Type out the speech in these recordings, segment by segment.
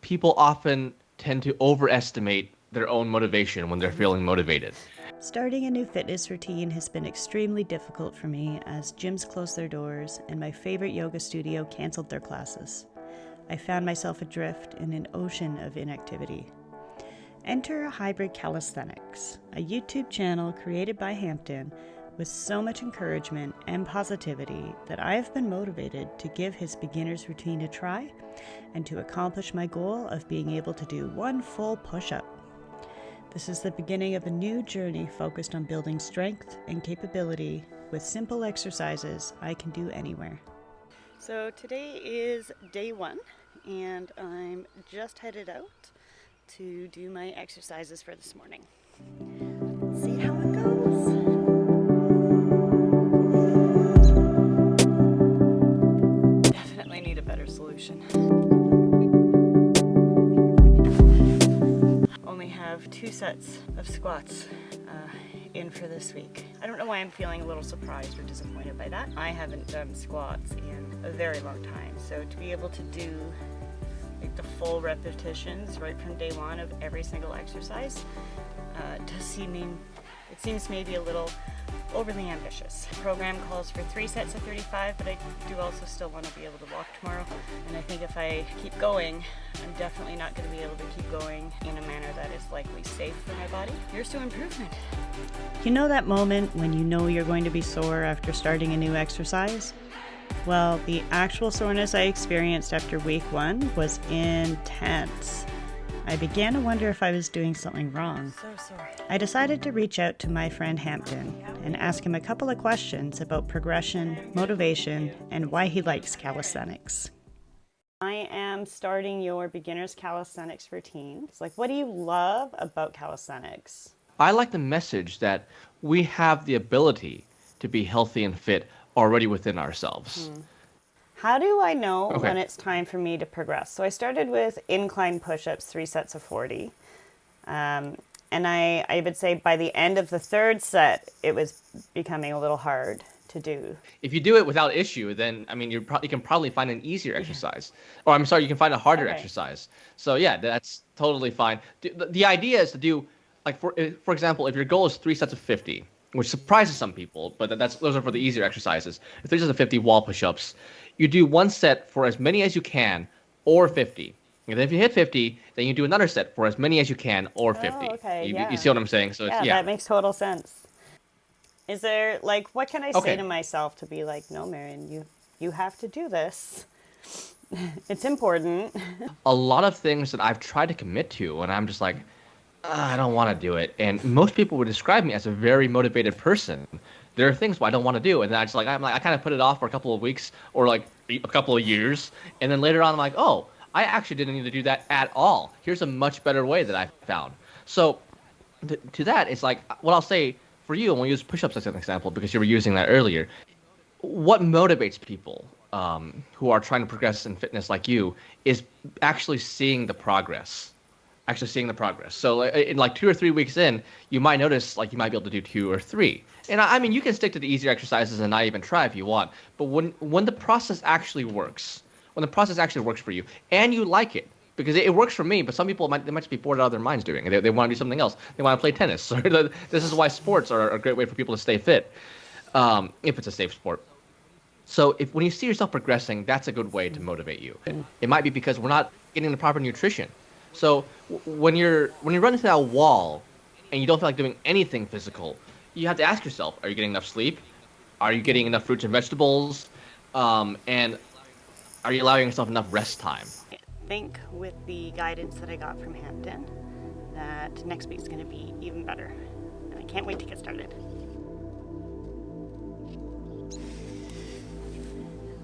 people often tend to overestimate their own motivation when they're feeling motivated. Starting a new fitness routine has been extremely difficult for me as gyms closed their doors and my favorite yoga studio canceled their classes. I found myself adrift in an ocean of inactivity. Enter Hybrid Calisthenics, a YouTube channel created by Hampton with so much encouragement and positivity that I have been motivated to give his beginner's routine a try and to accomplish my goal of being able to do one full push-up. This is the beginning of a new journey focused on building strength and capability with simple exercises I can do anywhere. So today is day 1 and I'm just headed out to do my exercises for this morning. Let's see how it goes. Definitely need a better solution. Only have 2 sets of squats in for this week. I don't know why I'm feeling a little surprised or disappointed by that. I haven't done squats in a very long time, so to be able to do like the full repetitions right from day 1 of every single exercise it seems maybe a little overly ambitious. The program calls for 3 sets of 35, but I do also still want to be able to walk tomorrow. And I think if I keep going, I'm definitely not going to be able to keep going in a manner that is likely safe for my body. Here's to improvement. You know that moment when you know you're going to be sore after starting a new exercise? Well, the actual soreness I experienced after week 1 was intense. I began to wonder if I was doing something wrong. So sorry. I decided to reach out to my friend Hampton and ask him a couple of questions about progression, motivation, and why he likes calisthenics. I am starting your beginner's calisthenics routine. It's like, what do you love about calisthenics? I like the message that we have the ability to be healthy and fit already within ourselves. How do I know Okay. when it's time for me to progress? So I started with incline push-ups, 3 sets of 40. And I would say by the end of the 3rd set, it was becoming a little hard to do. If you do it without issue, then I mean you can probably find an easier exercise, or I'm sorry, you can find a harder exercise. So yeah, that's totally fine. The idea is to do like for example, if your goal is 3 sets of 50, which surprises some people, but those are for the easier exercises. If 3 sets of 50 wall push-ups, you do 1 set for as many as you can, or 50. And then if you hit 50, then you do another set for as many as you can, or 50. Oh, okay, You see what I'm saying? So yeah, it's, that makes total sense. Is there, like, what can I say Okay. to myself to be like, no, Maren, you have to do this. It's important. A lot of things that I've tried to commit to, and I'm just like, I don't want to do it. And most people would describe me as a very motivated person. There are things I don't want to do, and then I kind of put it off for a couple of weeks or like a couple of years, and then later on I'm like, oh, I actually didn't need to do that at all. Here's a much better way that I found. So to that, it's like what I'll say for you, and we'll use push-ups as an example because you were using that earlier. What motivates people who are trying to progress in fitness like you is actually seeing the progress. Actually seeing the progress. So in like 2 or 3 weeks in, you might notice like you might be able to do 2 or 3. And I mean, you can stick to the easier exercises and not even try if you want. But when the process actually works, when the process actually works for you, and you like it, because it works for me, but some people might just be bored out of their minds doing it. They want to do something else. They want to play tennis. This is why sports are a great way for people to stay fit, if it's a safe sport. So when you see yourself progressing, that's a good way to motivate you. It might be because we're not getting the proper nutrition. So when you run into that wall and you don't feel like doing anything physical, you have to ask yourself, are you getting enough sleep? Are you getting enough fruits and vegetables? And are you allowing yourself enough rest time? I think with the guidance that I got from Hampton, that next week's going to be even better. And I can't wait to get started.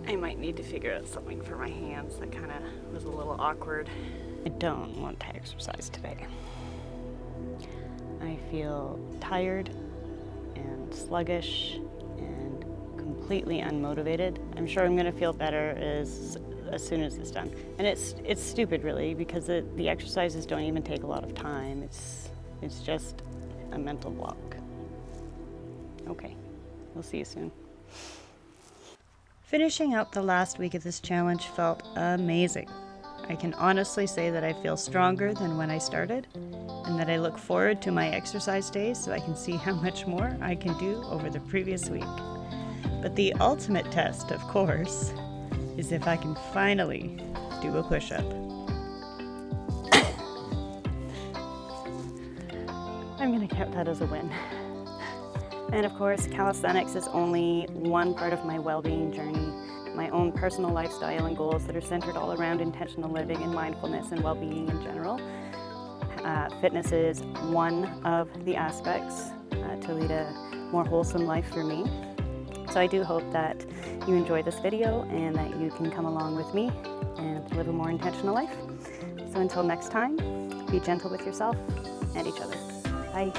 I might need to figure out something for my hands. That kind of was a little awkward. I don't want to exercise today. I feel tired and sluggish and completely unmotivated. I'm sure I'm going to feel better as soon as it's done. And it's stupid really because the exercises don't even take a lot of time. It's just a mental block. Okay, we'll see you soon. Finishing out the last week of this challenge felt amazing. I can honestly say that I feel stronger than when I started, and that I look forward to my exercise days so I can see how much more I can do over the previous week. But the ultimate test, of course, is if I can finally do a push-up. I'm going to count that as a win. And of course, calisthenics is only one part of my well-being journey, my own personal lifestyle and goals that are centered all around intentional living and mindfulness and well-being in general. Fitness is one of the aspects to lead a more wholesome life for me. So I do hope that you enjoy this video and that you can come along with me and live a more intentional life. So until next time, be gentle with yourself and each other. Bye.